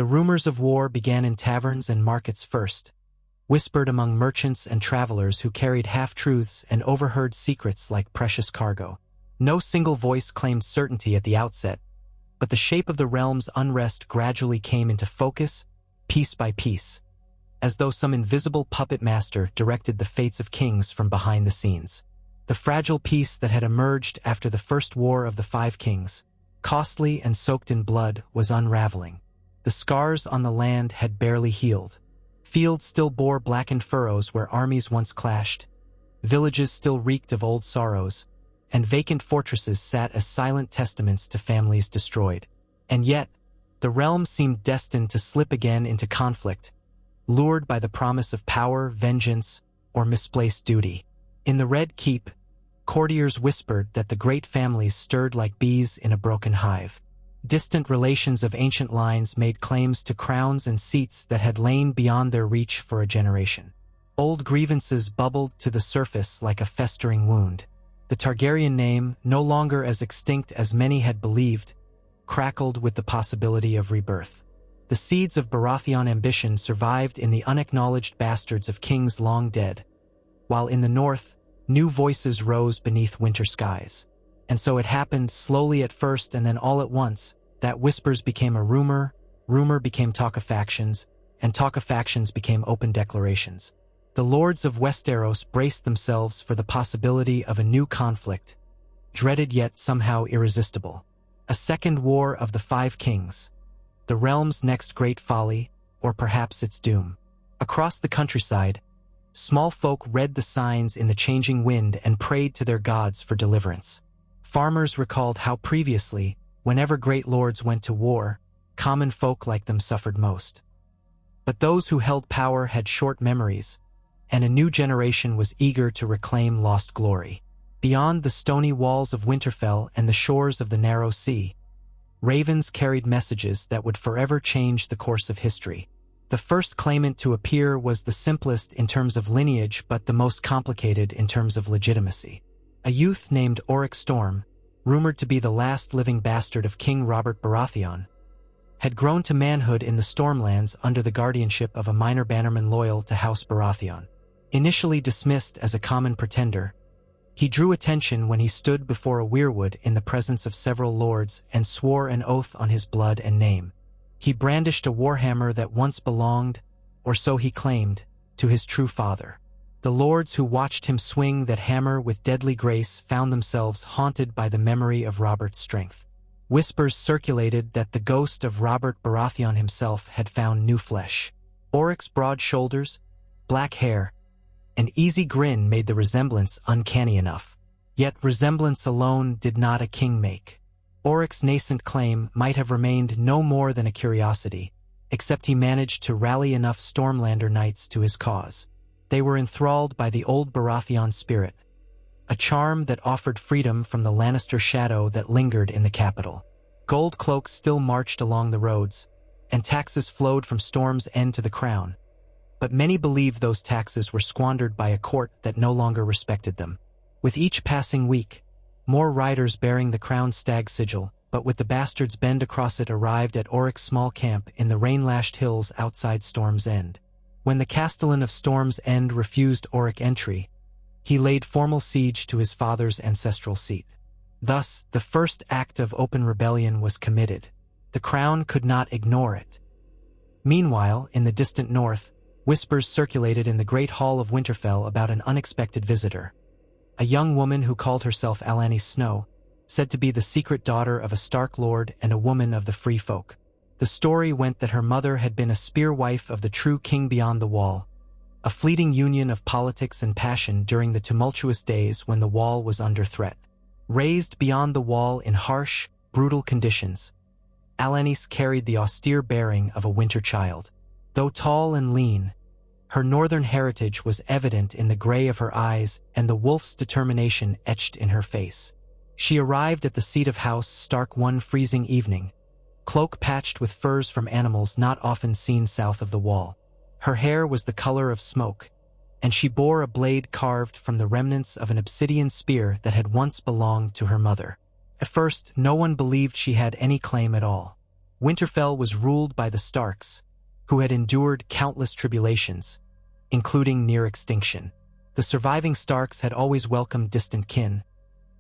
The rumors of war began in taverns and markets first, whispered among merchants and travelers who carried half-truths and overheard secrets like precious cargo. No single voice claimed certainty at the outset, but the shape of the realm's unrest gradually came into focus, piece by piece, as though some invisible puppet master directed the fates of kings from behind the scenes. The fragile peace that had emerged after the first war of the Five Kings, costly and soaked in blood, was unraveling. The scars on the land had barely healed. Fields still bore blackened furrows where armies once clashed. Villages still reeked of old sorrows, and vacant fortresses sat as silent testaments to families destroyed. And yet, the realm seemed destined to slip again into conflict, lured by the promise of power, vengeance, or misplaced duty. In the Red Keep, courtiers whispered that the great families stirred like bees in a broken hive. Distant relations of ancient lines made claims to crowns and seats that had lain beyond their reach for a generation. Old grievances bubbled to the surface like a festering wound. The Targaryen name, no longer as extinct as many had believed, crackled with the possibility of rebirth. The seeds of Baratheon ambition survived in the unacknowledged bastards of kings long dead, while in the north, new voices rose beneath winter skies. And so it happened, slowly at first and then all at once, that whispers became a rumor, rumor became talk of factions, and talk of factions became open declarations. The lords of Westeros braced themselves for the possibility of a new conflict, dreaded yet somehow irresistible. A second war of the Five Kings, the realm's next great folly, or perhaps its doom. Across the countryside, small folk read the signs in the changing wind and prayed to their gods for deliverance. Farmers recalled how previously, whenever great lords went to war, common folk like them suffered most. But those who held power had short memories, and a new generation was eager to reclaim lost glory. Beyond the stony walls of Winterfell and the shores of the narrow sea, ravens carried messages that would forever change the course of history. The first claimant to appear was the simplest in terms of lineage but the most complicated in terms of legitimacy. A youth named Oryx Storm, rumored to be the last living bastard of King Robert Baratheon, had grown to manhood in the Stormlands under the guardianship of a minor bannerman loyal to House Baratheon. Initially dismissed as a common pretender, he drew attention when he stood before a weirwood in the presence of several lords and swore an oath on his blood and name. He brandished a warhammer that once belonged, or so he claimed, to his true father. The lords who watched him swing that hammer with deadly grace found themselves haunted by the memory of Robert's strength. Whispers circulated that the ghost of Robert Baratheon himself had found new flesh. Oryx's broad shoulders, black hair, and easy grin made the resemblance uncanny enough. Yet resemblance alone did not a king make. Oryx's nascent claim might have remained no more than a curiosity, except he managed to rally enough Stormlander knights to his cause. They were enthralled by the old Baratheon spirit, a charm that offered freedom from the Lannister shadow that lingered in the capital. Gold cloaks still marched along the roads, and taxes flowed from Storm's End to the crown. But many believed those taxes were squandered by a court that no longer respected them. With each passing week, more riders bearing the crown's stag sigil, but with the bastard's bend across it, arrived at Oryx's small camp in the rain-lashed hills outside Storm's End. When the Castellan of Storm's End refused Oryx entry, he laid formal siege to his father's ancestral seat. Thus, the first act of open rebellion was committed. The crown could not ignore it. Meanwhile, in the distant north, whispers circulated in the great hall of Winterfell about an unexpected visitor. A young woman who called herself Alanna Snow, said to be the secret daughter of a Stark lord and a woman of the free folk. The story went that her mother had been a spear wife of the true king beyond the wall, a fleeting union of politics and passion during the tumultuous days when the wall was under threat. Raised beyond the wall in harsh, brutal conditions, Alanna carried the austere bearing of a winter child. Though tall and lean, her northern heritage was evident in the gray of her eyes and the wolf's determination etched in her face. She arrived at the seat of House Stark one freezing evening, cloak patched with furs from animals not often seen south of the wall. Her hair was the color of smoke, and she bore a blade carved from the remnants of an obsidian spear that had once belonged to her mother. At first, no one believed she had any claim at all. Winterfell was ruled by the Starks, who had endured countless tribulations, including near extinction. The surviving Starks had always welcomed distant kin,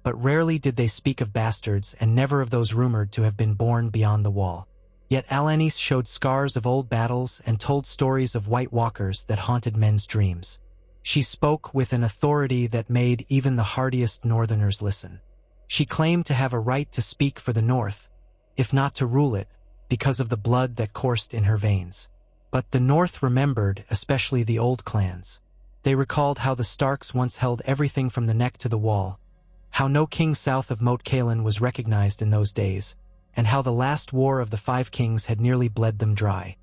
but rarely did they speak of bastards and never of those rumored to have been born beyond the wall. Yet Alanis showed scars of old battles and told stories of White Walkers that haunted men's dreams. She spoke with an authority that made even the hardiest Northerners listen. She claimed to have a right to speak for the North, if not to rule it, because of the blood that coursed in her veins. But the North remembered, especially the old clans. They recalled how the Starks once held everything from the neck to the wall, how no king south of Moat Cailin was recognized in those days, and how the last war of the Five Kings had nearly bled them dry.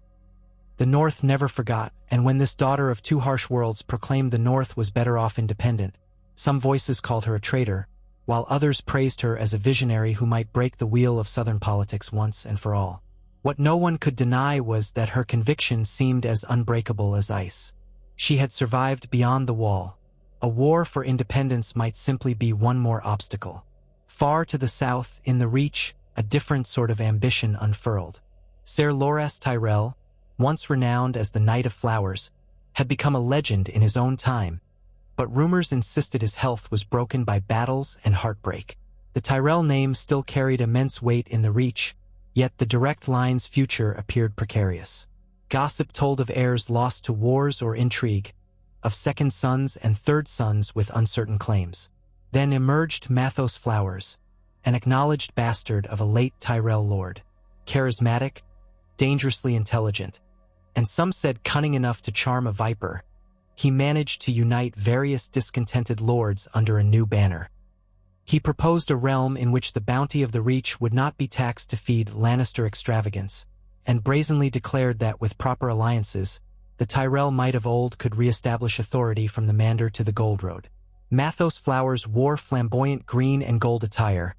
The North never forgot, and when this daughter of two harsh worlds proclaimed the North was better off independent, some voices called her a traitor, while others praised her as a visionary who might break the wheel of Southern politics once and for all. What no one could deny was that her convictions seemed as unbreakable as ice. She had survived beyond the wall. A war for independence might simply be one more obstacle. Far to the south, in the Reach, a different sort of ambition unfurled. Ser Loras Tyrell, once renowned as the Knight of Flowers, had become a legend in his own time, but rumors insisted his health was broken by battles and heartbreak. The Tyrell name still carried immense weight in the Reach, yet the direct line's future appeared precarious. Gossip told of heirs lost to wars or intrigue, of second sons and third sons with uncertain claims. Then emerged Mathos Flowers, an acknowledged bastard of a late Tyrell lord, charismatic, dangerously intelligent, and some said cunning enough to charm a viper. He managed to unite various discontented lords under a new banner. He proposed a realm in which the bounty of the Reach would not be taxed to feed Lannister extravagance, and brazenly declared that with proper alliances, the Tyrell might of old could re-establish authority from the Mander to the Gold Road. Mathos Flowers wore flamboyant green and gold attire,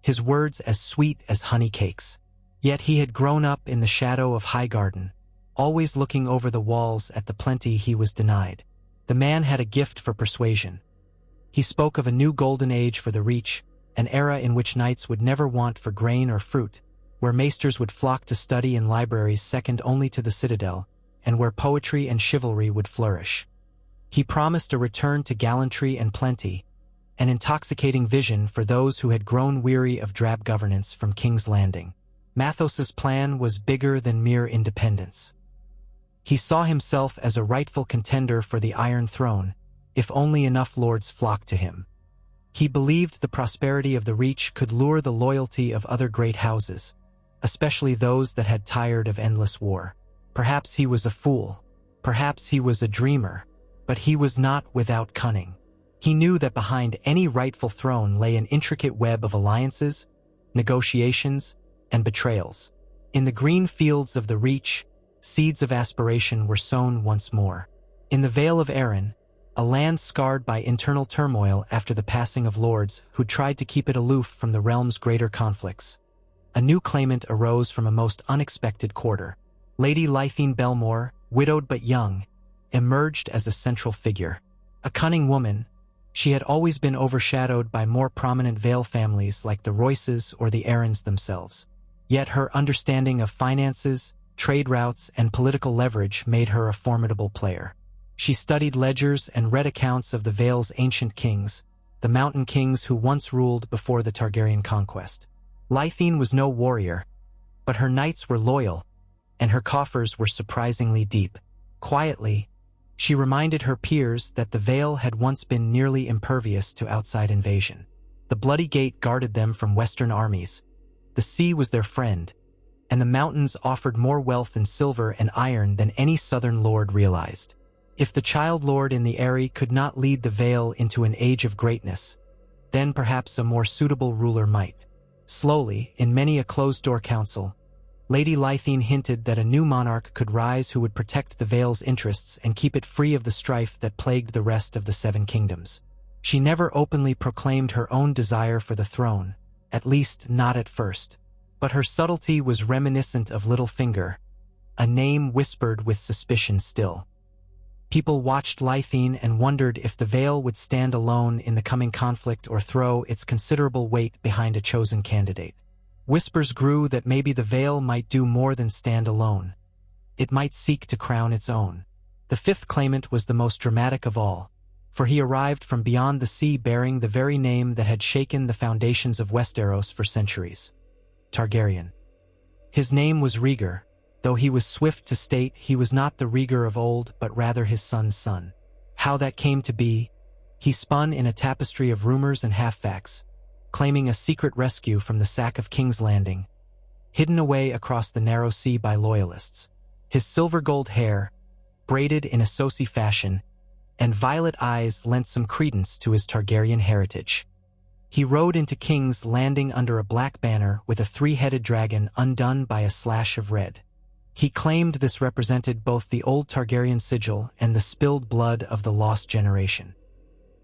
his words as sweet as honey cakes. Yet he had grown up in the shadow of Highgarden, always looking over the walls at the plenty he was denied. The man had a gift for persuasion. He spoke of a new golden age for the Reach, an era in which knights would never want for grain or fruit, where maesters would flock to study in libraries second only to the Citadel, and where poetry and chivalry would flourish. He promised a return to gallantry and plenty, an intoxicating vision for those who had grown weary of drab governance from King's Landing. Mathos's plan was bigger than mere independence. He saw himself as a rightful contender for the Iron Throne, if only enough lords flocked to him. He believed the prosperity of the Reach could lure the loyalty of other great houses, especially those that had tired of endless war. Perhaps he was a fool, perhaps he was a dreamer, but he was not without cunning. He knew that behind any rightful throne lay an intricate web of alliances, negotiations, and betrayals. In the green fields of the Reach, seeds of aspiration were sown once more. In the Vale of Arryn, a land scarred by internal turmoil after the passing of lords who tried to keep it aloof from the realm's greater conflicts, a new claimant arose from a most unexpected quarter. Lady Lythene Belmore, widowed but young, emerged as a central figure. A cunning woman, she had always been overshadowed by more prominent Vale families like the Royces or the Arryns themselves. Yet her understanding of finances, trade routes, and political leverage made her a formidable player. She studied ledgers and read accounts of the Vale's ancient kings, the mountain kings who once ruled before the Targaryen conquest. Lythene was no warrior, but her knights were loyal, and her coffers were surprisingly deep. Quietly, she reminded her peers that the Vale had once been nearly impervious to outside invasion. The Bloody Gate guarded them from Western armies. The sea was their friend, and the mountains offered more wealth in silver and iron than any southern lord realized. If the child lord in the Eyrie could not lead the Vale into an age of greatness, then perhaps a more suitable ruler might. Slowly, in many a closed-door council, Lady Lythene hinted that a new monarch could rise who would protect the Vale's interests and keep it free of the strife that plagued the rest of the Seven Kingdoms. She never openly proclaimed her own desire for the throne, at least not at first, but her subtlety was reminiscent of Littlefinger, a name whispered with suspicion still. People watched Lythene and wondered if the Vale would stand alone in the coming conflict or throw its considerable weight behind a chosen candidate. Whispers grew that maybe the veil might do more than stand alone. It might seek to crown its own. The fifth claimant was the most dramatic of all, for he arrived from beyond the sea bearing the very name that had shaken the foundations of Westeros for centuries: Targaryen. His name was Rhaegar, though he was swift to state he was not the Rhaegar of old but rather his son's son. How that came to be, he spun in a tapestry of rumors and half-facts, claiming a secret rescue from the sack of King's Landing, hidden away across the narrow sea by loyalists. His silver-gold hair, braided in a Sosi fashion, and violet eyes lent some credence to his Targaryen heritage. He rode into King's Landing under a black banner with a three-headed dragon undone by a slash of red. He claimed this represented both the old Targaryen sigil and the spilled blood of the lost generation.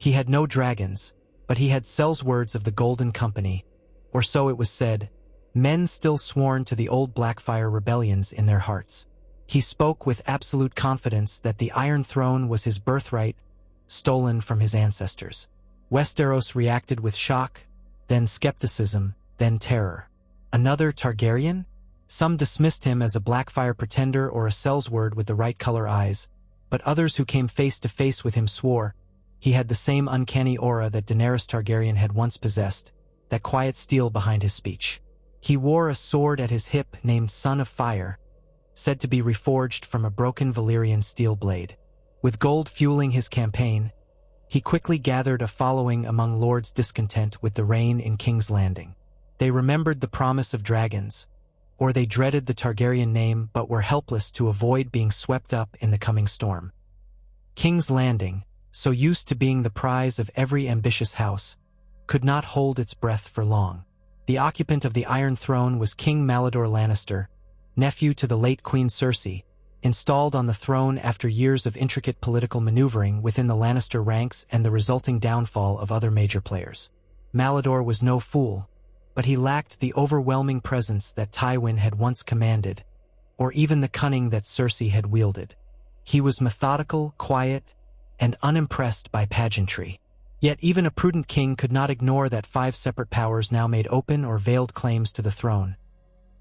He had no dragons, but he had Sellswords of the Golden Company, or so it was said, men still sworn to the old Blackfire rebellions in their hearts. He spoke with absolute confidence that the Iron Throne was his birthright, stolen from his ancestors. Westeros reacted with shock, then skepticism, then terror. Another Targaryen? Some dismissed him as a Blackfire pretender or a Sellsword with the right color eyes, but others who came face to face with him swore he had the same uncanny aura that Daenerys Targaryen had once possessed, that quiet steel behind his speech. He wore a sword at his hip named Son of Fire, said to be reforged from a broken Valyrian steel blade. With gold fueling his campaign, he quickly gathered a following among lords discontent with the reign in King's Landing. They remembered the promise of dragons, or they dreaded the Targaryen name but were helpless to avoid being swept up in the coming storm. King's Landing, so used to being the prize of every ambitious house, could not hold its breath for long. The occupant of the Iron Throne was King Malador Lannister, nephew to the late Queen Cersei, installed on the throne after years of intricate political maneuvering within the Lannister ranks and the resulting downfall of other major players. Malador was no fool, but he lacked the overwhelming presence that Tywin had once commanded, or even the cunning that Cersei had wielded. He was methodical, quiet, and unimpressed by pageantry. Yet even a prudent king could not ignore that 5 separate powers now made open or veiled claims to the throne.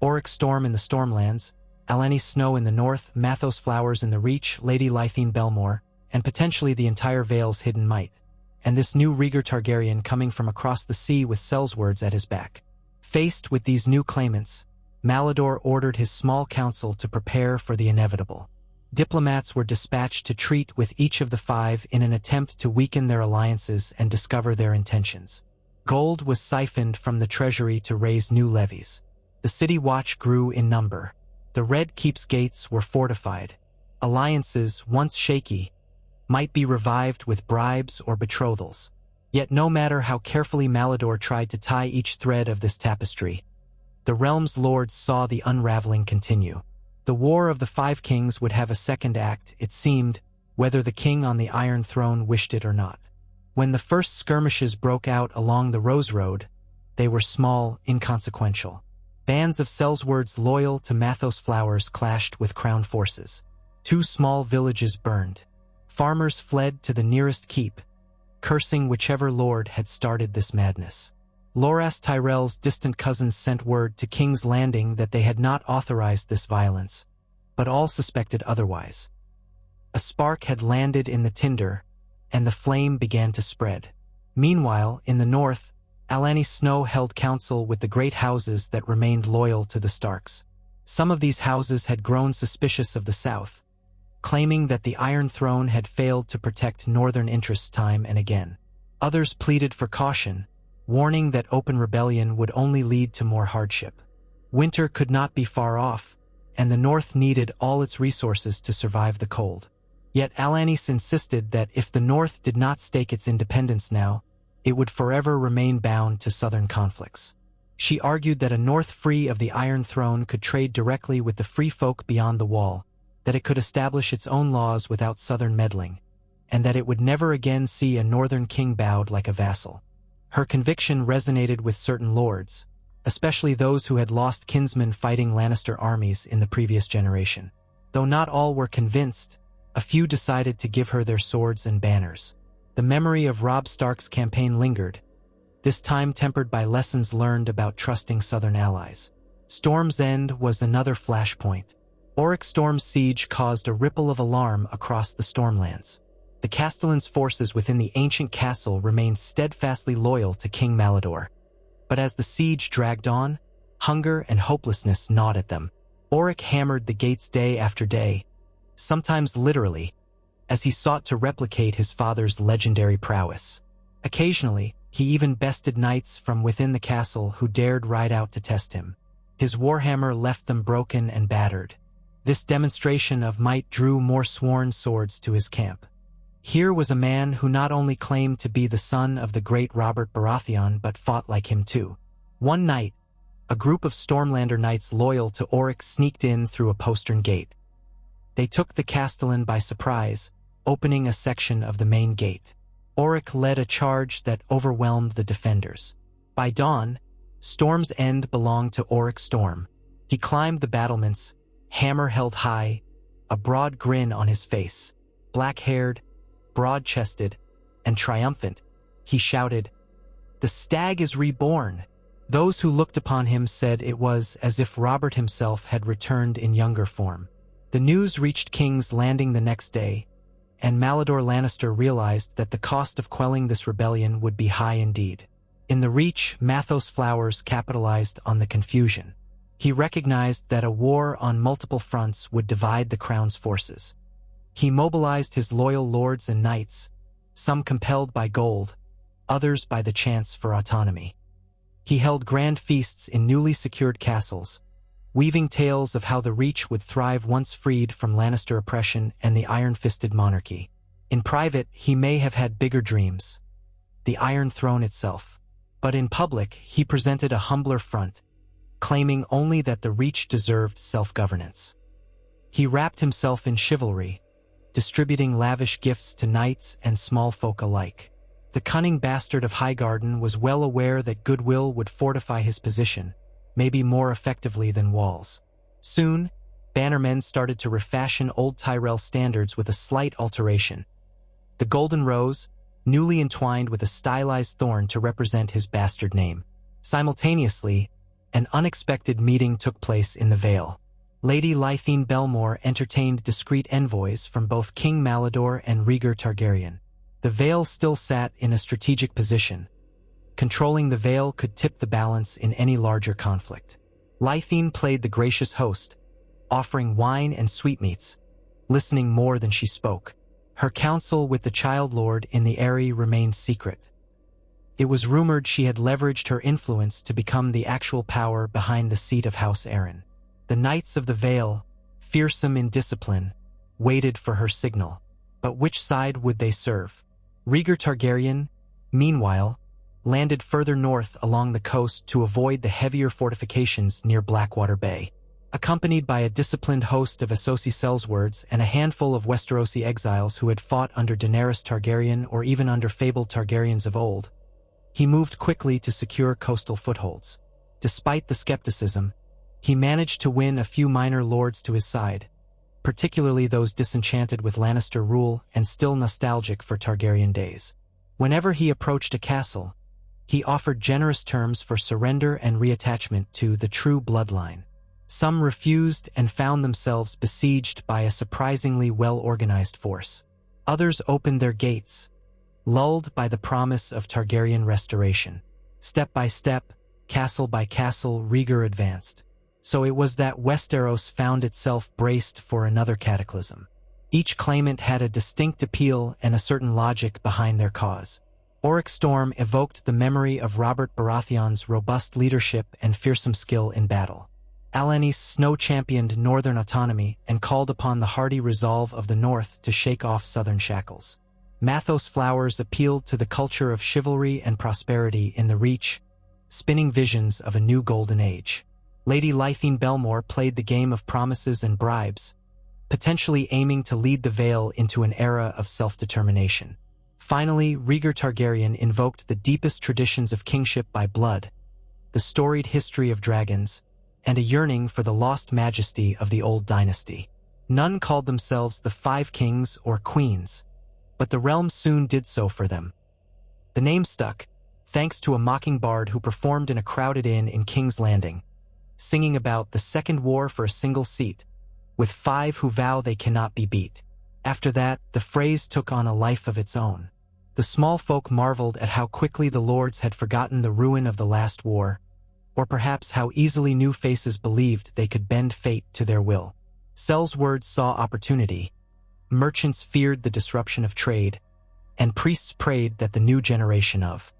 Oryx Storm in the Stormlands, Alanni Snow in the north, Mathos Flowers in the Reach, Lady Lythene Belmore, and potentially the entire Vale's hidden might. And this new Rhaegar Targaryen coming from across the sea with Sellswords at his back. Faced with these new claimants, Malador ordered his small council to prepare for the inevitable. Diplomats were dispatched to treat with each of the 5 in an attempt to weaken their alliances and discover their intentions. Gold was siphoned from the treasury to raise new levies. The city watch grew in number. The Red Keep's gates were fortified. Alliances, once shaky, might be revived with bribes or betrothals. Yet no matter how carefully Malador tried to tie each thread of this tapestry, the realm's lords saw the unraveling continue. The War of the 5 Kings would have a second act, it seemed, whether the king on the Iron Throne wished it or not. When the first skirmishes broke out along the Rose Road, they were small, inconsequential. Bands of Sellswords loyal to Mathos Flowers clashed with crown forces. 2 small villages burned. Farmers fled to the nearest keep, cursing whichever lord had started this madness. Loras Tyrell's distant cousins sent word to King's Landing that they had not authorized this violence, but all suspected otherwise. A spark had landed in the tinder, and the flame began to spread. Meanwhile, in the north, Alanni Snow held council with the great houses that remained loyal to the Starks. Some of these houses had grown suspicious of the south, claiming that the Iron Throne had failed to protect northern interests time and again. Others pleaded for caution, warning that open rebellion would only lead to more hardship. Winter could not be far off, and the north needed all its resources to survive the cold. Yet Alannis insisted that if the north did not stake its independence now, it would forever remain bound to southern conflicts. She argued that a north free of the Iron Throne could trade directly with the free folk beyond the wall, that it could establish its own laws without southern meddling, and that it would never again see a northern king bowed like a vassal. Her conviction resonated with certain lords, especially those who had lost kinsmen fighting Lannister armies in the previous generation. Though not all were convinced, a few decided to give her their swords and banners. The memory of Robb Stark's campaign lingered, this time tempered by lessons learned about trusting southern allies. Storm's End was another flashpoint. Auric Storm's siege caused a ripple of alarm across the Stormlands. The Castellan's forces within the ancient castle remained steadfastly loyal to King Mallador. But as the siege dragged on, hunger and hopelessness gnawed at them. Auric hammered the gates day after day, sometimes literally, as he sought to replicate his father's legendary prowess. Occasionally, he even bested knights from within the castle who dared ride out to test him. His warhammer left them broken and battered. This demonstration of might drew more sworn swords to his camp. Here was a man who not only claimed to be the son of the great Robert Baratheon but fought like him too. One night, a group of Stormlander knights loyal to Auric sneaked in through a postern gate. They took the Castellan by surprise, opening a section of the main gate. Auric led a charge that overwhelmed the defenders. By dawn, Storm's End belonged to Auric Storm. He climbed the battlements, hammer held high, a broad grin on his face. Black-haired, broad-chested, and triumphant, he shouted, "The stag is reborn!" Those who looked upon him said it was as if Robert himself had returned in younger form. The news reached King's Landing the next day, and Mallador Lannister realized that the cost of quelling this rebellion would be high indeed. In the Reach, Mathos Flowers capitalized on the confusion. He recognized that a war on multiple fronts would divide the crown's forces. He mobilized his loyal lords and knights, some compelled by gold, others by the chance for autonomy. He held grand feasts in newly secured castles, weaving tales of how the Reach would thrive once freed from Lannister oppression and the iron-fisted monarchy. In private, he may have had bigger dreams, the Iron Throne itself. But in public, he presented a humbler front, claiming only that the Reach deserved self-governance. He wrapped himself in chivalry, distributing lavish gifts to knights and small folk alike. The cunning bastard of Highgarden was well aware that goodwill would fortify his position, maybe more effectively than walls. Soon, bannermen started to refashion old Tyrell standards with a slight alteration. The golden rose, newly entwined with a stylized thorn to represent his bastard name. Simultaneously, an unexpected meeting took place in the Vale. Lady Lythene Belmore entertained discreet envoys from both King Mallador and Rhaegar Targaryen. The Vale still sat in a strategic position. Controlling the Vale could tip the balance in any larger conflict. Lythene played the gracious host, offering wine and sweetmeats, listening more than she spoke. Her counsel with the Child Lord in the Eyrie remained secret. It was rumored she had leveraged her influence to become the actual power behind the seat of House Arryn. The Knights of the Vale, fearsome in discipline, waited for her signal. But which side would they serve? Rhaegar Targaryen, meanwhile, landed further north along the coast to avoid the heavier fortifications near Blackwater Bay. Accompanied by a disciplined host of Essosi Sellswords and a handful of Westerosi exiles who had fought under Daenerys Targaryen or even under fabled Targaryens of old, he moved quickly to secure coastal footholds. Despite the skepticism, he managed to win a few minor lords to his side, particularly those disenchanted with Lannister rule and still nostalgic for Targaryen days. Whenever he approached a castle, he offered generous terms for surrender and reattachment to the true bloodline. Some refused and found themselves besieged by a surprisingly well-organized force. Others opened their gates, lulled by the promise of Targaryen restoration. Step by step, castle by castle, Rhaegar advanced. So it was that Westeros found itself braced for another cataclysm. Each claimant had a distinct appeal and a certain logic behind their cause. Auric Storm evoked the memory of Robert Baratheon's robust leadership and fearsome skill in battle. Alanis Snow championed northern autonomy and called upon the hardy resolve of the North to shake off southern shackles. Mathos Flowers appealed to the culture of chivalry and prosperity in the Reach, spinning visions of a new golden age. Lady Lythene Belmore played the game of promises and bribes, potentially aiming to lead the Vale into an era of self-determination. Finally, Rhaegar Targaryen invoked the deepest traditions of kingship by blood, the storied history of dragons, and a yearning for the lost majesty of the old dynasty. None called themselves the Five Kings or Queens, but the realm soon did so for them. The name stuck, thanks to a mocking bard who performed in a crowded inn in King's Landing, singing about the second war for a single seat, with 5 who vow they cannot be beat. After that, the phrase took on a life of its own. The small folk marveled at how quickly the lords had forgotten the ruin of the last war, or perhaps how easily new faces believed they could bend fate to their will. Sel's words saw opportunity, merchants feared the disruption of trade, and priests prayed that the new generation of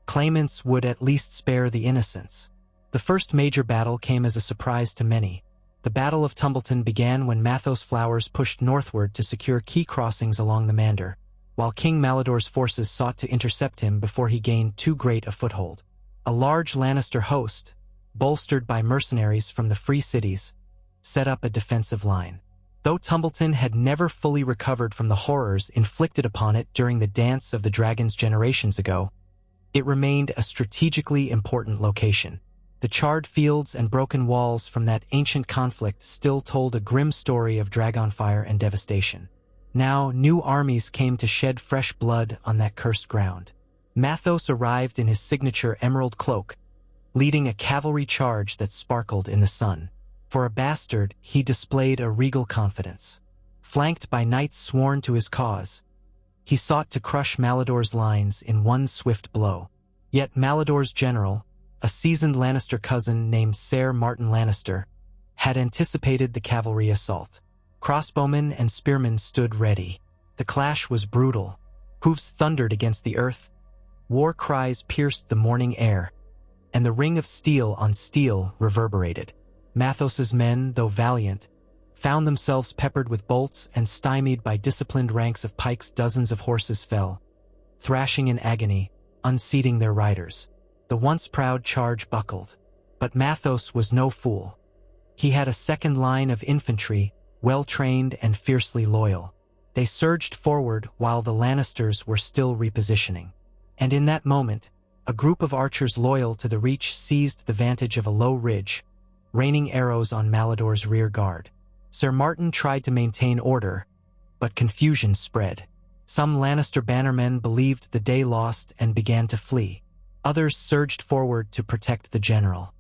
claimants would at least spare the innocents. The first major battle came as a surprise to many. The Battle of Tumbleton began when Mathos Flowers pushed northward to secure key crossings along the Mander, while King Malidor's forces sought to intercept him before he gained too great a foothold. A large Lannister host, bolstered by mercenaries from the free cities, set up a defensive line. Though Tumbleton had never fully recovered from the horrors inflicted upon it during the Dance of the Dragons generations ago, it remained a strategically important location. The charred fields and broken walls from that ancient conflict still told a grim story of dragonfire and devastation. Now, new armies came to shed fresh blood on that cursed ground. Mathos arrived in his signature emerald cloak, leading a cavalry charge that sparkled in the sun. For a bastard, he displayed a regal confidence. Flanked by knights sworn to his cause, he sought to crush Malidor's lines in one swift blow. Yet Malidor's general, a seasoned Lannister cousin named Ser Martin Lannister, had anticipated the cavalry assault. Crossbowmen and spearmen stood ready. The clash was brutal. Hoofs thundered against the earth, war cries pierced the morning air, and the ring of steel on steel reverberated. Mathos's men, though valiant, found themselves peppered with bolts and stymied by disciplined ranks of pikes. Dozens of horses fell, thrashing in agony, unseating their riders. The once proud charge buckled. But Mathos was no fool. He had a second line of infantry, well-trained and fiercely loyal. They surged forward while the Lannisters were still repositioning. And in that moment, a group of archers loyal to the Reach seized the vantage of a low ridge, raining arrows on Malidor's rear guard. Ser Martin tried to maintain order, but confusion spread. Some Lannister bannermen believed the day lost and began to flee. Others surged forward to protect the general.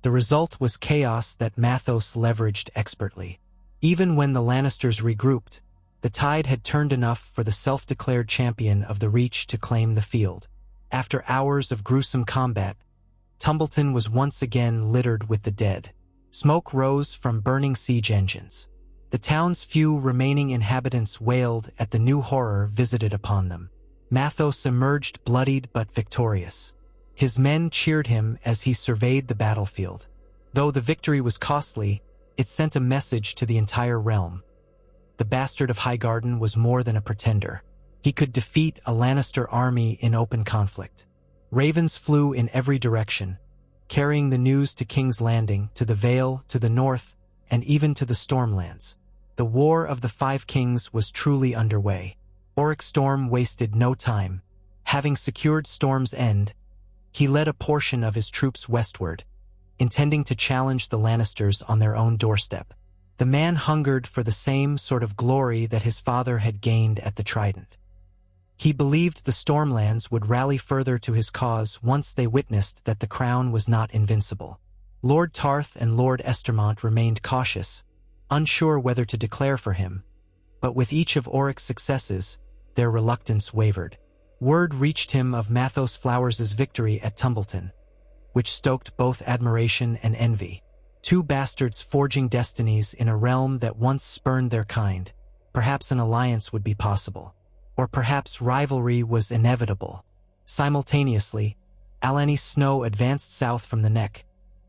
The result was chaos that Mathos leveraged expertly. Even when the Lannisters regrouped, the tide had turned enough for the self-declared champion of the Reach to claim the field. After hours of gruesome combat, Tumbleton was once again littered with the dead. Smoke rose from burning siege engines. The town's few remaining inhabitants wailed at the new horror visited upon them. Mathos emerged bloodied but victorious. His men cheered him as he surveyed the battlefield. Though the victory was costly, it sent a message to the entire realm. The Bastard of Highgarden was more than a pretender. He could defeat a Lannister army in open conflict. Ravens flew in every direction, carrying the news to King's Landing, to the Vale, to the north, and even to the Stormlands. The War of the Five Kings was truly underway. Oric Storm wasted no time. Having secured Storm's End, he led a portion of his troops westward, intending to challenge the Lannisters on their own doorstep. The man hungered for the same sort of glory that his father had gained at the Trident. He believed the Stormlands would rally further to his cause once they witnessed that the crown was not invincible. Lord Tarth and Lord Estermont remained cautious, unsure whether to declare for him, but with each of Oric's successes, their reluctance wavered. Word reached him of Mathos Flowers' victory at Tumbleton, which stoked both admiration and envy. Two bastards forging destinies in a realm that once spurned their kind. Perhaps an alliance would be possible. Or perhaps rivalry was inevitable. Simultaneously, Alani Snow advanced south from the Neck,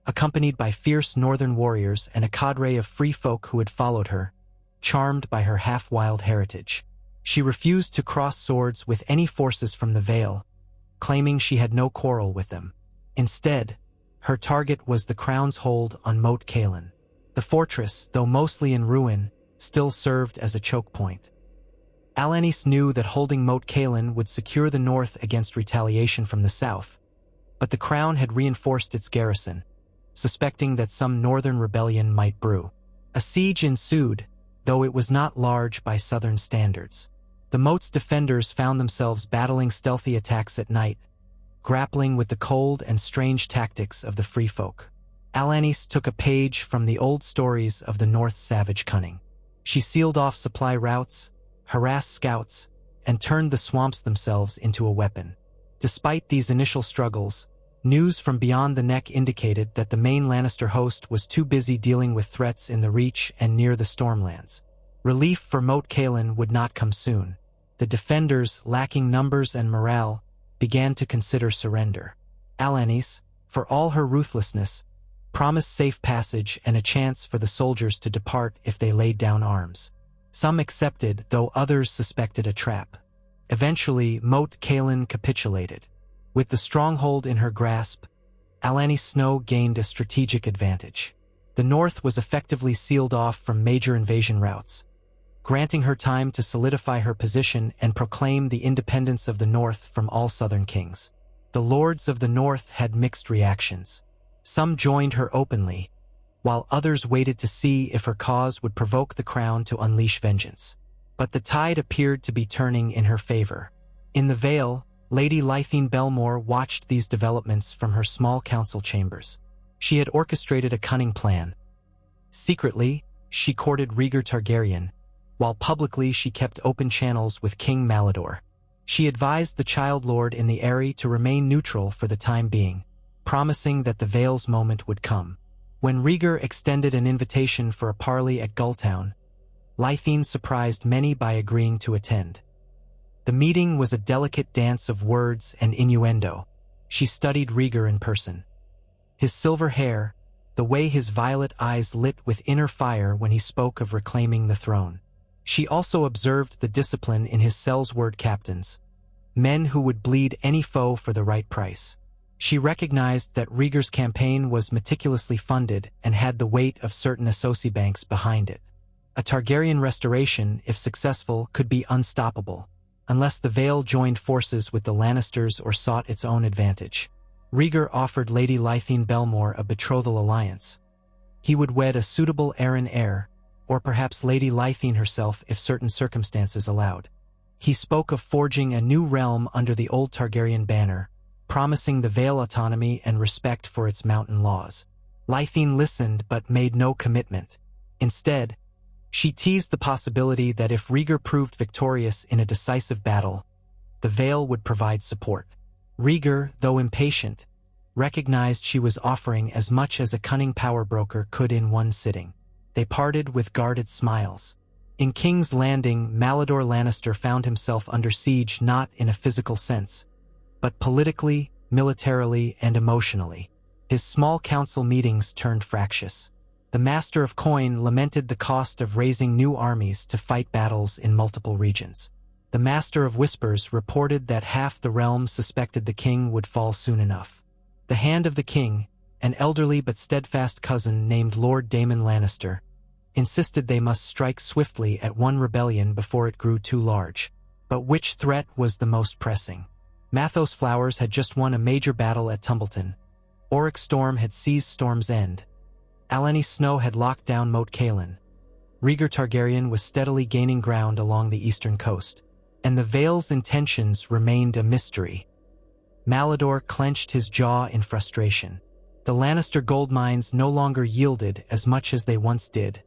accompanied by fierce northern warriors and a cadre of free folk who had followed her, charmed by her half-wild heritage. She refused to cross swords with any forces from the Vale, claiming she had no quarrel with them. Instead, her target was the crown's hold on Moat Cailin. The fortress, though mostly in ruin, still served as a choke point. Alanis knew that holding Moat Cailin would secure the north against retaliation from the south, but the crown had reinforced its garrison, suspecting that some northern rebellion might brew. A siege ensued, though it was not large by southern standards. The moat's defenders found themselves battling stealthy attacks at night, grappling with the cold and strange tactics of the free folk. Alanis took a page from the old stories of the North's savage cunning. She sealed off supply routes, harassed scouts, and turned the swamps themselves into a weapon. Despite these initial struggles, news from beyond the Neck indicated that the main Lannister host was too busy dealing with threats in the Reach and near the Stormlands. Relief for Moat Cailin would not come soon. The defenders, lacking numbers and morale, began to consider surrender. Alanis, for all her ruthlessness, promised safe passage and a chance for the soldiers to depart if they laid down arms. Some accepted, though others suspected a trap. Eventually, Moat Cailin capitulated. With the stronghold in her grasp, Alanis Snow gained a strategic advantage. The North was effectively sealed off from major invasion routes, granting her time to solidify her position and proclaim the independence of the North from all southern kings. The lords of the North had mixed reactions. Some joined her openly, while others waited to see if her cause would provoke the crown to unleash vengeance. But the tide appeared to be turning in her favor. In the Vale, Lady Lythene Belmore watched these developments from her small council chambers. She had orchestrated a cunning plan. Secretly, she courted Rhaegar Targaryen, while publicly she kept open channels with King Mallador. She advised the Child Lord in the Eyrie to remain neutral for the time being, promising that the Vale's moment would come. When Rhaegar extended an invitation for a parley at Gulltown, Lythene surprised many by agreeing to attend. The meeting was a delicate dance of words and innuendo. She studied Rhaegar in person. His silver hair, the way his violet eyes lit with inner fire when he spoke of reclaiming the throne. She also observed the discipline in his Sellsword captains, men who would bleed any foe for the right price. She recognized that Rhaegar's campaign was meticulously funded and had the weight of certain associate banks behind it. A Targaryen restoration, if successful, could be unstoppable, unless the Vale joined forces with the Lannisters or sought its own advantage. Rhaegar offered Lady Lythene Belmore a betrothal alliance. He would wed a suitable Arryn heir, or perhaps Lady Lythene herself if certain circumstances allowed. He spoke of forging a new realm under the old Targaryen banner, promising the Vale autonomy and respect for its mountain laws. Lythene listened but made no commitment. Instead, she teased the possibility that if Rhaegar proved victorious in a decisive battle, the Vale would provide support. Rhaegar, though impatient, recognized she was offering as much as a cunning power broker could in one sitting. They parted with guarded smiles. In King's Landing, Mallador Lannister found himself under siege not in a physical sense, but politically, militarily, and emotionally. His small council meetings turned fractious. The Master of Coin lamented the cost of raising new armies to fight battles in multiple regions. The Master of Whispers reported that half the realm suspected the king would fall soon enough. The Hand of the King, an elderly but steadfast cousin named Lord Daemon Lannister, insisted they must strike swiftly at one rebellion before it grew too large. But which threat was the most pressing? Mathos Flowers had just won a major battle at Tumbleton. Oryx Storm had seized Storm's End. Alanis Snow had locked down Moat Cailin. Rhaegar Targaryen was steadily gaining ground along the eastern coast, and the Vale's intentions remained a mystery. Mallador clenched his jaw in frustration. The Lannister gold mines no longer yielded as much as they once did,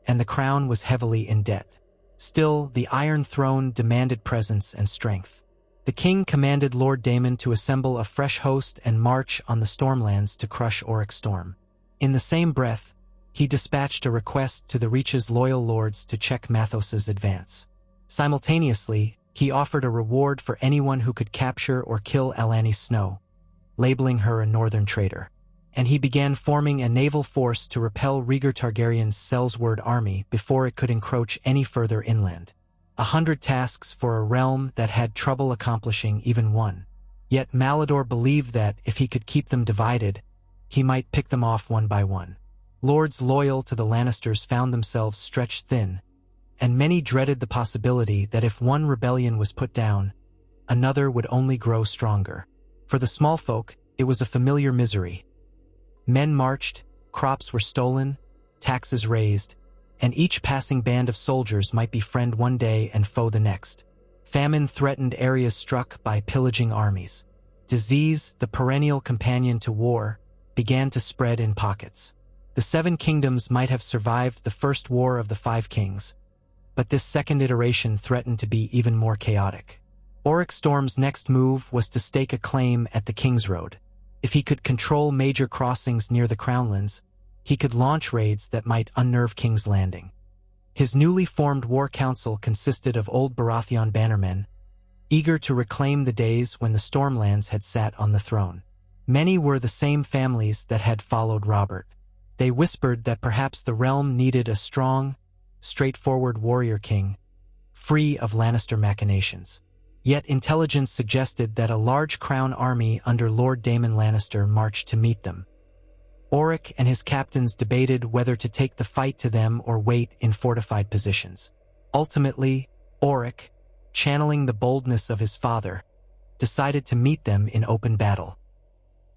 and the crown was heavily in debt. Still, the Iron Throne demanded presence and strength. The king commanded Lord Daemon to assemble a fresh host and march on the Stormlands to crush Oryx Storm. In the same breath, he dispatched a request to the Reach's loyal lords to check Mathos's advance. Simultaneously, he offered a reward for anyone who could capture or kill Alanis Snow, labeling her a northern traitor. And he began forming a naval force to repel Rhaegar Targaryen's Sellsword army before it could encroach any further inland. 100 tasks for a realm that had trouble accomplishing even one. Yet Mallador believed that, if he could keep them divided, he might pick them off one by one. Lords loyal to the Lannisters found themselves stretched thin, and many dreaded the possibility that if one rebellion was put down, another would only grow stronger. For the small folk, it was a familiar misery. Men marched, crops were stolen, taxes raised, and each passing band of soldiers might be friend one day and foe the next. Famine threatened areas struck by pillaging armies. Disease, the perennial companion to war, began to spread in pockets. The 7 kingdoms might have survived the first war of the 5 kings, but this second iteration threatened to be even more chaotic. Auric Storm's next move was to stake a claim at the King's Road. If he could control major crossings near the Crownlands, he could launch raids that might unnerve King's Landing. His newly formed war council consisted of old Baratheon bannermen, eager to reclaim the days when the Stormlands had sat on the throne. Many were the same families that had followed Robert. They whispered that perhaps the realm needed a strong, straightforward warrior king, free of Lannister machinations. Yet intelligence suggested that a large crown army under Lord Daemon Lannister marched to meet them. Auric and his captains debated whether to take the fight to them or wait in fortified positions. Ultimately, Auric, channeling the boldness of his father, decided to meet them in open battle.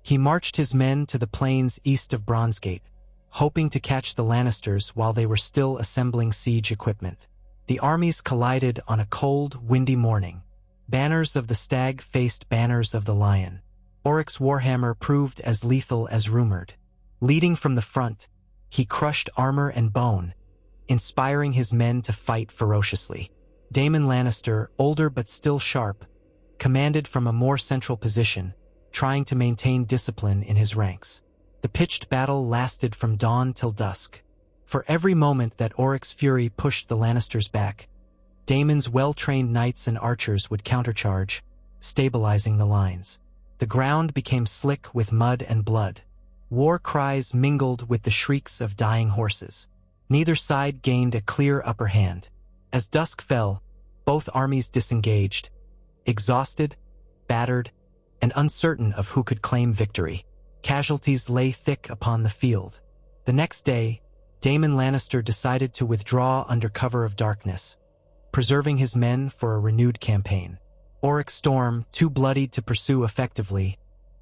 He marched his men to the plains east of Bronzegate, hoping to catch the Lannisters while they were still assembling siege equipment. The armies collided on a cold, windy morning. Banners of the stag faced banners of the lion. Auric's warhammer proved as lethal as rumored. Leading from the front, he crushed armor and bone, inspiring his men to fight ferociously. Daemon Lannister, older but still sharp, commanded from a more central position, trying to maintain discipline in his ranks. The pitched battle lasted from dawn till dusk. For every moment that Auric's fury pushed the Lannisters back, Daemon's well-trained knights and archers would countercharge, stabilizing the lines. The ground became slick with mud and blood. War cries mingled with the shrieks of dying horses. Neither side gained a clear upper hand. As dusk fell, both armies disengaged, exhausted, battered, and uncertain of who could claim victory. Casualties lay thick upon the field. The next day, Daemon Lannister decided to withdraw under cover of darkness, preserving his men for a renewed campaign. Auric Storm, too bloodied to pursue effectively,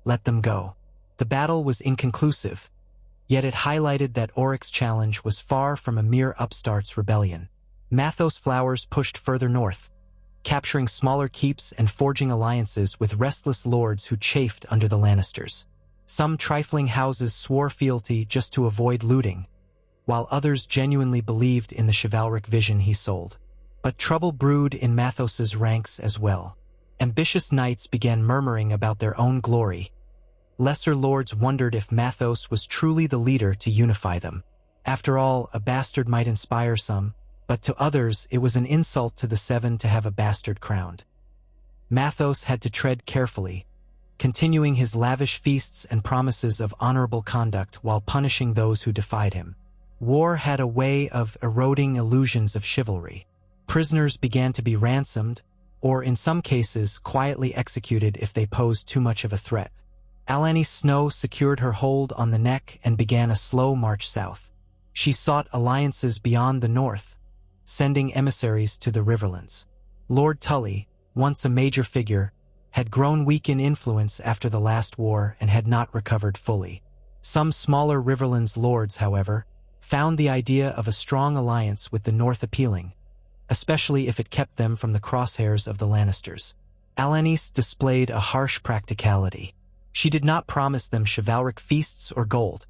let them go. The battle was inconclusive, yet it highlighted that Auric's challenge was far from a mere upstart's rebellion. Mathos Flowers pushed further north, capturing smaller keeps and forging alliances with restless lords who chafed under the Lannisters. Some trifling houses swore fealty just to avoid looting, while others genuinely believed in the chivalric vision he sold. But trouble brewed in Mathos's ranks as well. Ambitious knights began murmuring about their own glory. Lesser lords wondered if Mathos was truly the leader to unify them. After all, a bastard might inspire some, but to others it was an insult to the 7 to have a bastard crowned. Mathos had to tread carefully, continuing his lavish feasts and promises of honorable conduct while punishing those who defied him. War had a way of eroding illusions of chivalry. Prisoners began to be ransomed, or in some cases quietly executed if they posed too much of a threat. Alanna Snow secured her hold on the neck and began a slow march south. She sought alliances beyond the north, sending emissaries to the Riverlands. Lord Tully, once a major figure, had grown weak in influence after the last war and had not recovered fully. Some smaller Riverlands lords, however, found the idea of a strong alliance with the North appealing, especially if it kept them from the crosshairs of the Lannisters. Alanna displayed a harsh practicality. She did not promise them chivalric feasts or gold.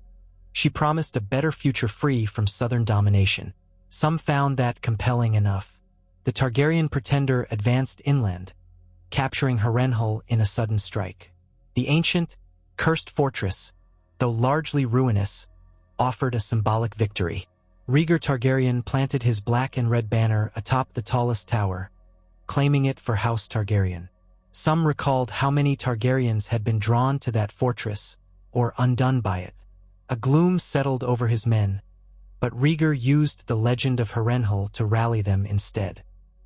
She promised a better future free from southern domination. Some found that compelling enough. The Targaryen pretender advanced inland, capturing Harrenhal in a sudden strike. The ancient, cursed fortress, though largely ruinous, offered a symbolic victory. Rhaegar Targaryen planted his black and red banner atop the tallest tower, claiming it for House Targaryen. Some recalled how many Targaryens had been drawn to that fortress, or undone by it. A gloom settled over his men, but Rhaegar used the legend of Harrenhal to rally them instead.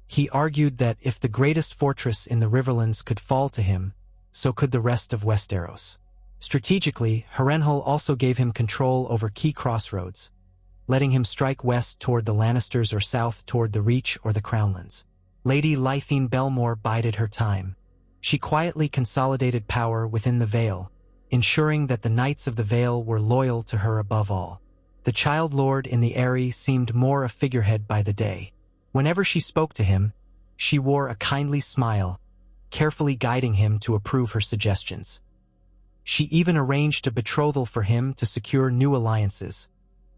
He argued that if the greatest fortress in the Riverlands could fall to him, so could the rest of Westeros. Strategically, Harrenhal also gave him control over key crossroads, letting him strike west toward the Lannisters or south toward the Reach or the Crownlands. Lady Lythene Belmore bided her time. She quietly consolidated power within the Vale, ensuring that the Knights of the Vale were loyal to her above all. The Child Lord in the Eyrie seemed more a figurehead by the day. Whenever she spoke to him, she wore a kindly smile, carefully guiding him to approve her suggestions. She even arranged a betrothal for him to secure new alliances,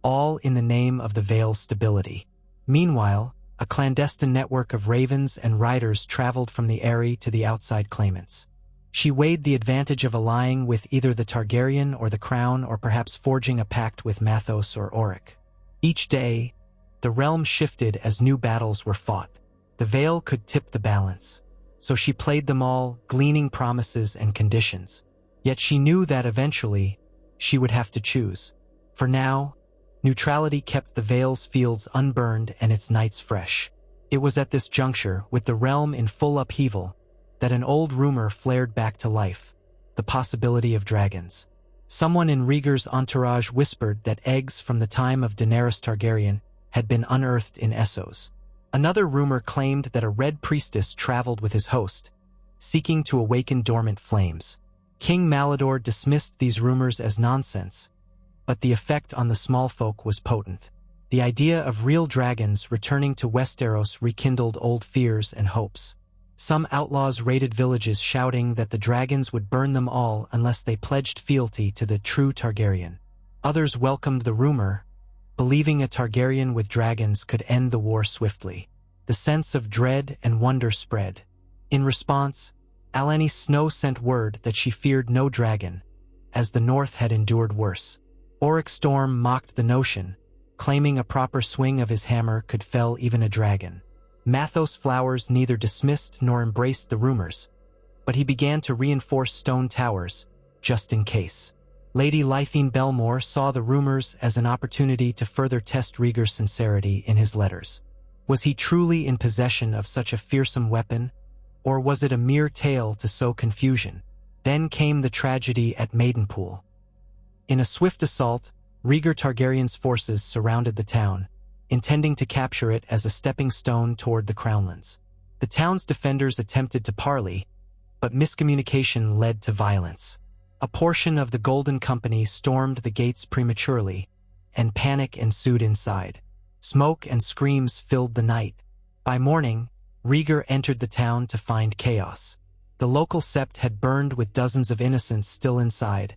all in the name of the Vale's stability. Meanwhile, a clandestine network of ravens and riders traveled from the Eyrie to the outside claimants. She weighed the advantage of allying with either the Targaryen or the Crown, or perhaps forging a pact with Mathos or Auric. Each day, the realm shifted as new battles were fought. The Vale could tip the balance, so she played them all, gleaning promises and conditions. Yet she knew that eventually, she would have to choose. For now, neutrality kept the Vale's fields unburned and its nights fresh. It was at this juncture, with the realm in full upheaval, that an old rumor flared back to life: the possibility of dragons. Someone in Rhaegar's entourage whispered that eggs from the time of Daenerys Targaryen had been unearthed in Essos. Another rumor claimed that a red priestess traveled with his host, seeking to awaken dormant flames. King Malador dismissed these rumors as nonsense, but the effect on the small folk was potent. The idea of real dragons returning to Westeros rekindled old fears and hopes. Some outlaws raided villages shouting that the dragons would burn them all unless they pledged fealty to the true Targaryen. Others welcomed the rumor, believing a Targaryen with dragons could end the war swiftly. The sense of dread and wonder spread. In response, Alanna Snow sent word that she feared no dragon, as the North had endured worse. Auric Storm mocked the notion, claiming a proper swing of his hammer could fell even a dragon. Mathos Flowers neither dismissed nor embraced the rumors, but he began to reinforce stone towers, just in case. Lady Lythene Belmore saw the rumors as an opportunity to further test Rhaegar's sincerity in his letters. Was he truly in possession of such a fearsome weapon, or was it a mere tale to sow confusion? Then came the tragedy at Maidenpool. In a swift assault, Rhaegar Targaryen's forces surrounded the town, intending to capture it as a stepping stone toward the Crownlands. The town's defenders attempted to parley, but miscommunication led to violence. A portion of the Golden Company stormed the gates prematurely, and panic ensued inside. Smoke and screams filled the night. By morning, Rhaegar entered the town to find chaos. The local sept had burned with dozens of innocents still inside,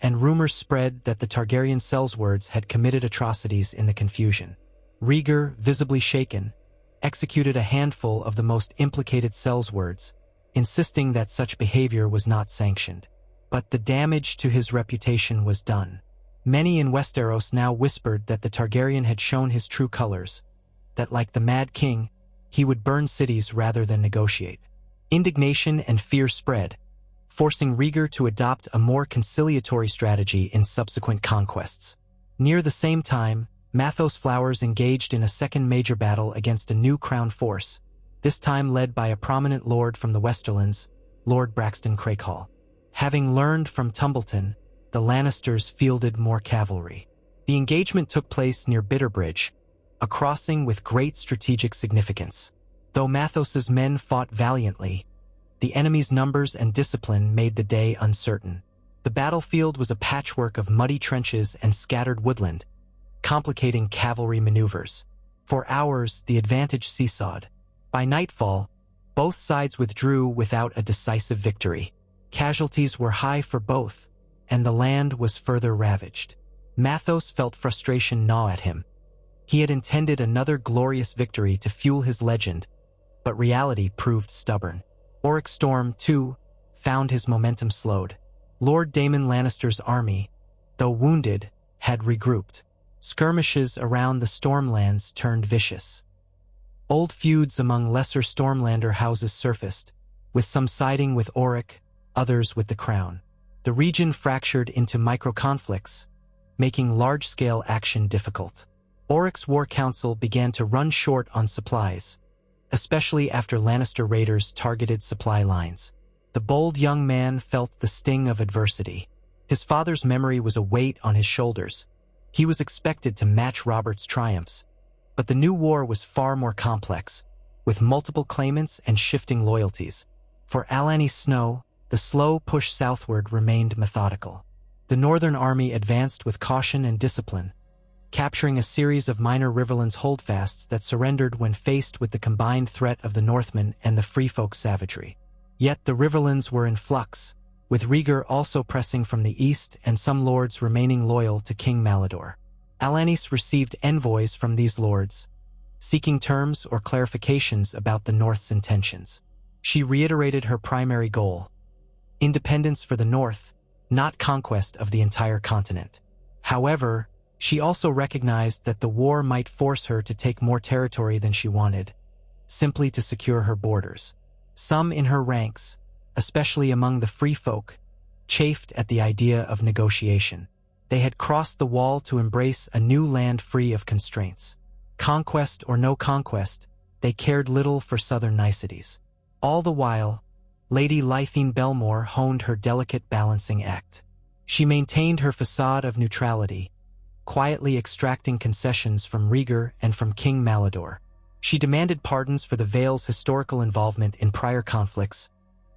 and rumors spread that the Targaryen sellswords had committed atrocities in the confusion. Rhaegar, visibly shaken, executed a handful of the most implicated sellswords, insisting that such behavior was not sanctioned. But the damage to his reputation was done. Many in Westeros now whispered that the Targaryen had shown his true colors, that like the Mad King, he would burn cities rather than negotiate. Indignation and fear spread, forcing Rhaegar to adopt a more conciliatory strategy in subsequent conquests. Near the same time, Mathos Flowers engaged in a second major battle against a new crown force, this time led by a prominent lord from the Westerlands, Lord Braxton Craighall. Having learned from Tumbleton, the Lannisters fielded more cavalry. The engagement took place near Bitterbridge, a crossing with great strategic significance. Though Mathos's men fought valiantly, the enemy's numbers and discipline made the day uncertain. The battlefield was a patchwork of muddy trenches and scattered woodland, complicating cavalry maneuvers. For hours, the advantage seesawed. By nightfall, both sides withdrew without a decisive victory. Casualties were high for both, and the land was further ravaged. Mathos felt frustration gnaw at him. He had intended another glorious victory to fuel his legend, but reality proved stubborn. Auric Storm, too, found his momentum slowed. Lord Daemon Lannister's army, though wounded, had regrouped. Skirmishes around the Stormlands turned vicious. Old feuds among lesser Stormlander houses surfaced, with some siding with Auric, others with the Crown. The region fractured into micro-conflicts, making large-scale action difficult. Auric's war council began to run short on supplies, especially after Lannister raiders targeted supply lines. The bold young man felt the sting of adversity. His father's memory was a weight on his shoulders. He was expected to match Robert's triumphs, but the new war was far more complex, with multiple claimants and shifting loyalties. For Alanna Snow, the slow push southward remained methodical. The Northern Army advanced with caution and discipline, capturing a series of minor Riverlands holdfasts that surrendered when faced with the combined threat of the Northmen and the Free Folk savagery. Yet the Riverlands were in flux, with Rhaegar also pressing from the east and some lords remaining loyal to King Malador. Alanis received envoys from these lords, seeking terms or clarifications about the North's intentions. She reiterated her primary goal: independence for the North, not conquest of the entire continent. However, she also recognized that the war might force her to take more territory than she wanted, simply to secure her borders. Some in her ranks, especially among the free folk, chafed at the idea of negotiation. They had crossed the wall to embrace a new land free of constraints. Conquest or no conquest, they cared little for southern niceties. All the while, Lady Lythene Belmore honed her delicate balancing act. She maintained her facade of neutrality, quietly extracting concessions from Rhaegar and from King Malador. She demanded pardons for the Vale's historical involvement in prior conflicts,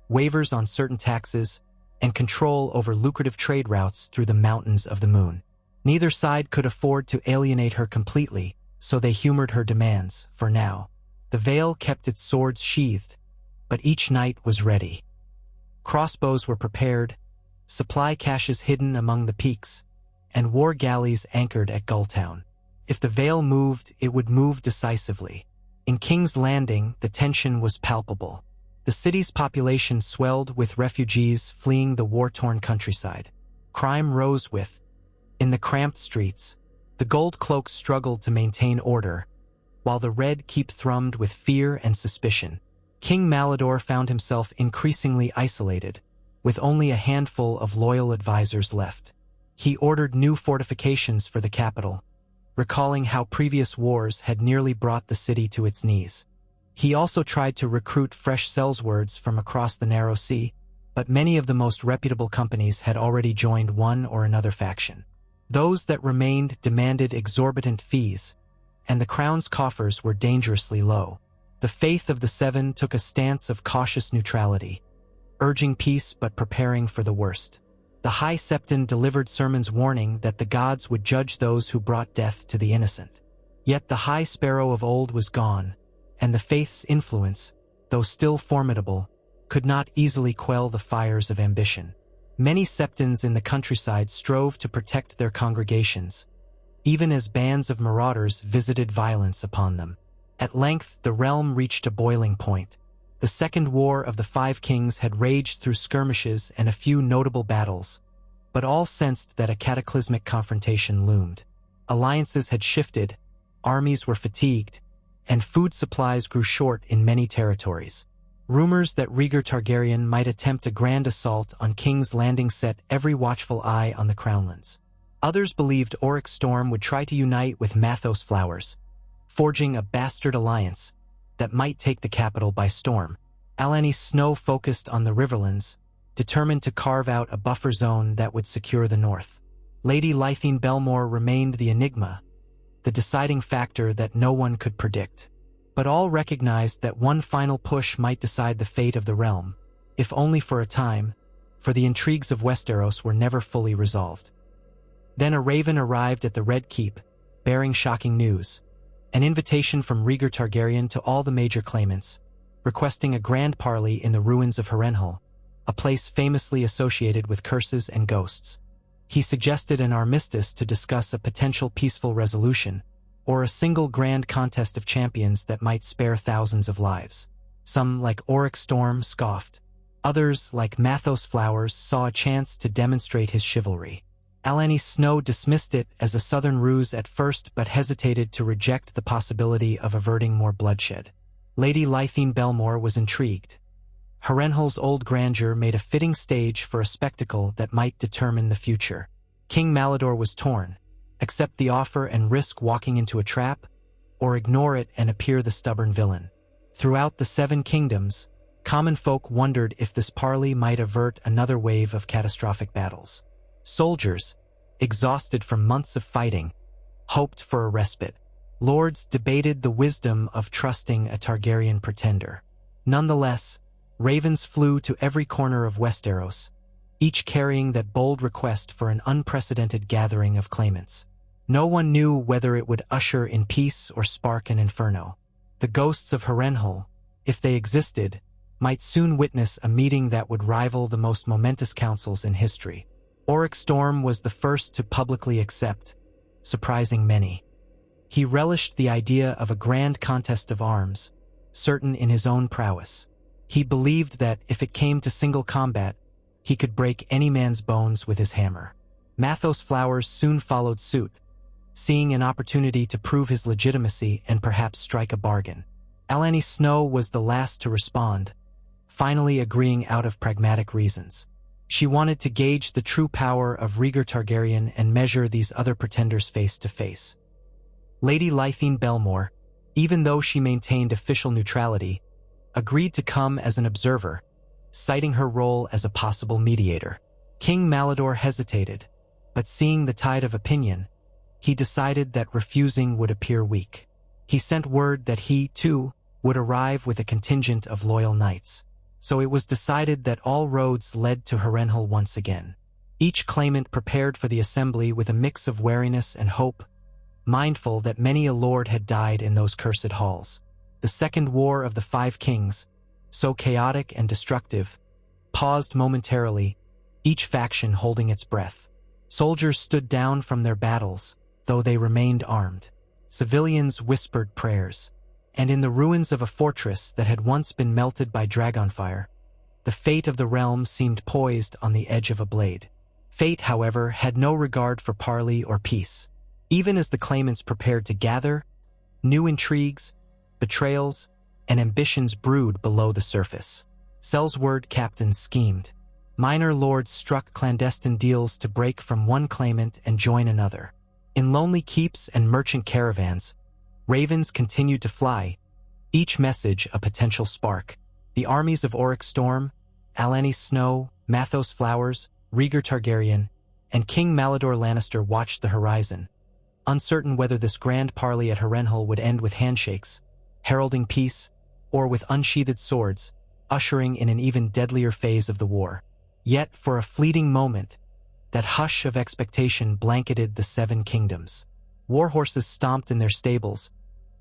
waivers on certain taxes, and control over lucrative trade routes through the Mountains of the Moon. Neither side could afford to alienate her completely, so they humored her demands, for now. The Vale kept its swords sheathed, but each knight was ready. Crossbows were prepared, supply caches hidden among the peaks, and war galleys anchored at Gulltown. If the Vale moved, it would move decisively. In King's Landing, the tension was palpable. The city's population swelled with refugees fleeing the war-torn countryside. Crime rose in the cramped streets, the Gold Cloaks struggled to maintain order, while the Red Keep thrummed with fear and suspicion. King Malador found himself increasingly isolated, with only a handful of loyal advisors left. He ordered new fortifications for the capital, recalling how previous wars had nearly brought the city to its knees. He also tried to recruit fresh sellswords from across the narrow sea, but many of the most reputable companies had already joined one or another faction. Those that remained demanded exorbitant fees, and the crown's coffers were dangerously low. The Faith of the Seven took a stance of cautious neutrality, urging peace but preparing for the worst. The High Septon delivered sermons warning that the gods would judge those who brought death to the innocent. Yet the High Sparrow of old was gone, and the Faith's influence, though still formidable, could not easily quell the fires of ambition. Many Septons in the countryside strove to protect their congregations, even as bands of marauders visited violence upon them. At length, the realm reached a boiling point. The Second War of the Five Kings had raged through skirmishes and a few notable battles, but all sensed that a cataclysmic confrontation loomed. Alliances had shifted, armies were fatigued, and food supplies grew short in many territories. Rumors that Rhaegar Targaryen might attempt a grand assault on King's Landing set every watchful eye on the Crownlands. Others believed Oryx Storm would try to unite with Mathos Flowers, forging a bastard alliance that might take the capital by storm. Alanis Snow focused on the Riverlands, determined to carve out a buffer zone that would secure the north. Lady Lythene Belmore remained the enigma, the deciding factor that no one could predict. But all recognized that one final push might decide the fate of the realm, if only for a time, for the intrigues of Westeros were never fully resolved. Then a raven arrived at the Red Keep, bearing shocking news. An invitation from Rhaegar Targaryen to all the major claimants, requesting a grand parley in the ruins of Harrenhal, a place famously associated with curses and ghosts. He suggested an armistice to discuss a potential peaceful resolution, or a single grand contest of champions that might spare thousands of lives. Some, like Oryx Storm, scoffed. Others, like Mathos Flowers, saw a chance to demonstrate his chivalry. Alanis Snow dismissed it as a southern ruse at first but hesitated to reject the possibility of averting more bloodshed. Lady Lythene Belmore was intrigued. Harrenhal's old grandeur made a fitting stage for a spectacle that might determine the future. King Malador was torn. Accept the offer and risk walking into a trap, or ignore it and appear the stubborn villain. Throughout the Seven Kingdoms, common folk wondered if this parley might avert another wave of catastrophic battles. Soldiers, exhausted from months of fighting, hoped for a respite. Lords debated the wisdom of trusting a Targaryen pretender. Nonetheless, ravens flew to every corner of Westeros, each carrying that bold request for an unprecedented gathering of claimants. No one knew whether it would usher in peace or spark an inferno. The ghosts of Harrenhal, if they existed, might soon witness a meeting that would rival the most momentous councils in history. Auric Storm was the first to publicly accept, surprising many. He relished the idea of a grand contest of arms, certain in his own prowess. He believed that, if it came to single combat, he could break any man's bones with his hammer. Mathos Flowers soon followed suit, seeing an opportunity to prove his legitimacy and perhaps strike a bargain. Alanny Snow was the last to respond, finally agreeing out of pragmatic reasons. She wanted to gauge the true power of Rhaegar Targaryen and measure these other pretenders face to face. Lady Lythene Belmore, even though she maintained official neutrality, agreed to come as an observer, citing her role as a possible mediator. King Malidor hesitated, but seeing the tide of opinion, he decided that refusing would appear weak. He sent word that he, too, would arrive with a contingent of loyal knights. So it was decided that all roads led to Harrenhal once again. Each claimant prepared for the assembly with a mix of wariness and hope, mindful that many a lord had died in those cursed halls. The Second War of the Five Kings, so chaotic and destructive, paused momentarily, each faction holding its breath. Soldiers stood down from their battles, though they remained armed. Civilians whispered prayers. And in the ruins of a fortress that had once been melted by dragonfire, the fate of the realm seemed poised on the edge of a blade. Fate, however, had no regard for parley or peace. Even as the claimants prepared to gather, new intrigues, betrayals, and ambitions brewed below the surface. Sellsword captains schemed. Minor lords struck clandestine deals to break from one claimant and join another. In lonely keeps and merchant caravans, ravens continued to fly, each message a potential spark. The armies of Auric Storm, Alanny Snow, Mathos Flowers, Rhaegar Targaryen, and King Malidor Lannister watched the horizon, uncertain whether this grand parley at Harrenhal would end with handshakes, heralding peace, or with unsheathed swords, ushering in an even deadlier phase of the war. Yet, for a fleeting moment, that hush of expectation blanketed the Seven Kingdoms. War horses stomped in their stables,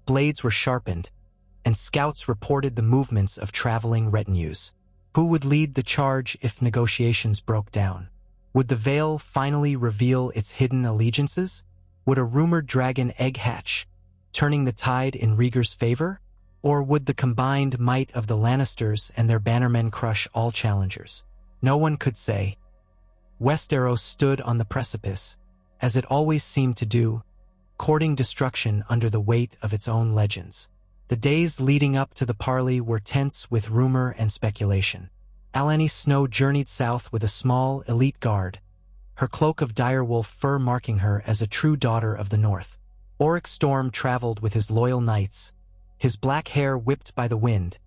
blades were sharpened, and scouts reported the movements of traveling retinues. Who would lead the charge if negotiations broke down? Would the veil finally reveal its hidden allegiances? Would a rumored dragon egg hatch, turning the tide in Rhaegar's favor? Or would the combined might of the Lannisters and their bannermen crush all challengers? No one could say. Westeros stood on the precipice, as it always seemed to do, courting destruction under the weight of its own legends. The days leading up to the parley were tense with rumor and speculation. Alanny Snow journeyed south with a small, elite guard, her cloak of direwolf fur marking her as a true daughter of the North. Auric Storm traveled with his loyal knights, his black hair whipped by the wind,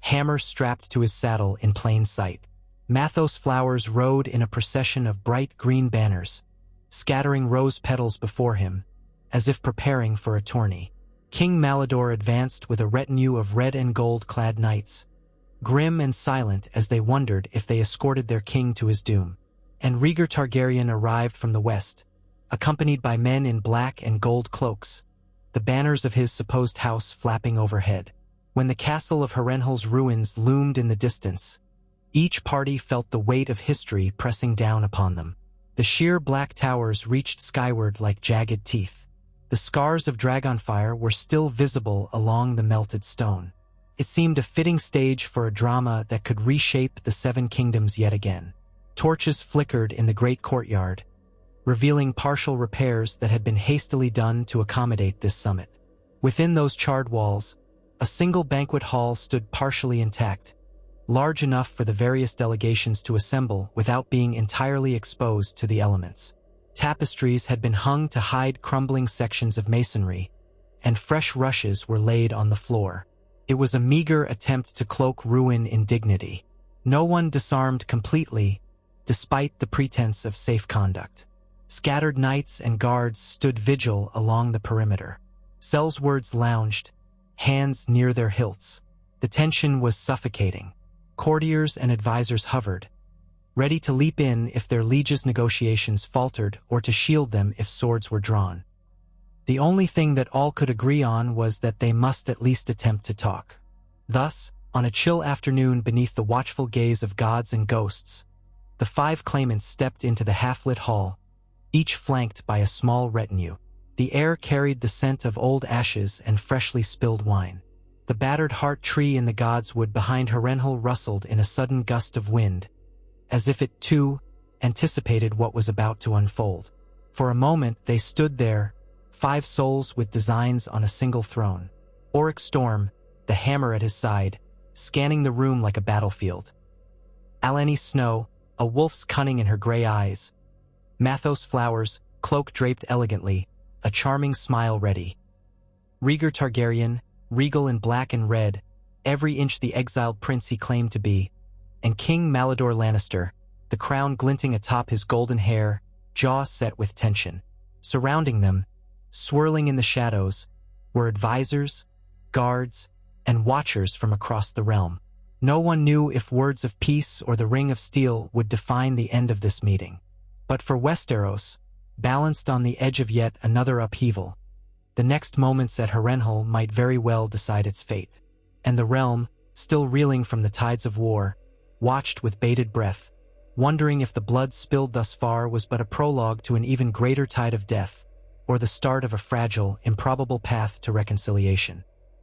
hammer strapped to his saddle in plain sight. Mathos Flowers rode in a procession of bright green banners, scattering rose petals before him, as if preparing for a tourney. King Malidor advanced with a retinue of red and gold-clad knights, grim and silent as they wondered if they escorted their king to his doom. And Rhaegar Targaryen arrived from the west, accompanied by men in black and gold cloaks, the banners of his supposed house flapping overhead. When the castle of Harrenhal's ruins loomed in the distance, each party felt the weight of history pressing down upon them. The sheer black towers reached skyward like jagged teeth. The scars of dragonfire were still visible along the melted stone. It seemed a fitting stage for a drama that could reshape the Seven Kingdoms yet again. Torches flickered in the great courtyard, revealing partial repairs that had been hastily done to accommodate this summit. Within those charred walls, a single banquet hall stood partially intact, large enough for the various delegations to assemble without being entirely exposed to the elements. Tapestries had been hung to hide crumbling sections of masonry, and fresh rushes were laid on the floor. It was a meager attempt to cloak ruin in dignity. No one disarmed completely, despite the pretense of safe conduct. Scattered knights and guards stood vigil along the perimeter. Sellswords lounged, hands near their hilts. The tension was suffocating. Courtiers and advisors hovered, ready to leap in if their lieges' negotiations faltered or to shield them if swords were drawn. The only thing that all could agree on was that they must at least attempt to talk. Thus, On a chill afternoon beneath the watchful gaze of gods and ghosts, the 5 claimants stepped into the half-lit hall, each flanked by a small retinue. The air carried the scent of old ashes and freshly spilled wine. The battered heart tree in the gods' wood behind Harrenhal rustled in a sudden gust of wind, as if it, too, anticipated what was about to unfold. For a moment they stood there, 5 souls with designs on a single throne. Auric Storm, the hammer at his side, scanning the room like a battlefield. Alani Snow, a wolf's cunning in her gray eyes. Mathos Flowers, cloak draped elegantly, a charming smile ready. Rhaegar Targaryen, regal in black and red, every inch the exiled prince he claimed to be. And King Malador Lannister, the crown glinting atop his golden hair, jaw set with tension. Surrounding them, swirling in the shadows, were advisors, guards, and watchers from across the realm. No one knew if words of peace or the ring of steel would define the end of this meeting. But for Westeros, balanced on the edge of yet another upheaval, the next moments at Harrenhal might very well decide its fate. And the realm, still reeling from the tides of war, watched with bated breath, wondering if the blood spilled thus far was but a prologue to an even greater tide of death, or the start of a fragile, improbable path to reconciliation.